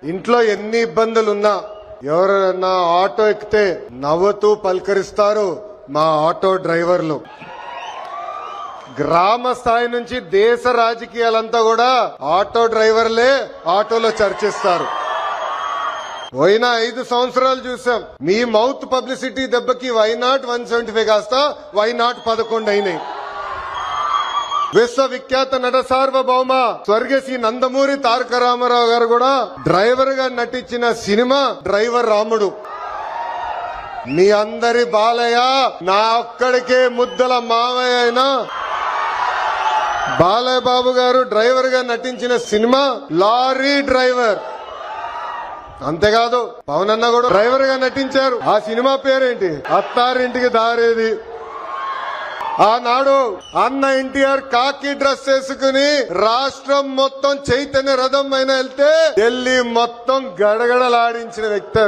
ఇంట్లో ఎన్ని ఇబ్బందులున్నా ఎవరైనా ఆటో ఎక్కితే నవ్వుతూ పలకరిస్తారు మా ఆటో డ్రైవర్లు. గ్రామ స్థాయి నుంచి దేశ రాజకీయాలంతా కూడా ఆటో డ్రైవర్లే ఆటోలో చర్చిస్తారు. పోయిన 5 సంవత్సరాలు చూసాం. మీ మౌత్ పబ్లిసిటీ దెబ్బకి వైనాట్ 175 కాస్త వైనాట్ 11 అయినాయి. విశ్వవిఖ్యాత నట సార్వభౌమ స్వర్గీయ శ్రీ నందమూరి తారక రామారావు గారు కూడా డ్రైవర్ గా నటించిన సినిమా డ్రైవర్ రాముడు. మీ అందరి బాలయ్య నా ఒక్కడికే ముద్దల మావయ్య అయినా బాలయ్య బాబు గారు డ్రైవర్ గా నటించిన సినిమా లారీ డ్రైవర్. అంతేకాదు పవన్ అన్న కూడా డ్రైవర్ గా నటించారు. ఆ సినిమా పేరేంటి? అత్తారింటికి దారేది. ఆనాడు అన్న ఎన్టీఆర్ కాకి డ్రెస్ వేసుకుని రాష్ట్రం మొత్తం చైతన్య రథం పైన వెళ్తే ఢిల్లీ మొత్తం గడగడలాడించిన వ్యక్తి.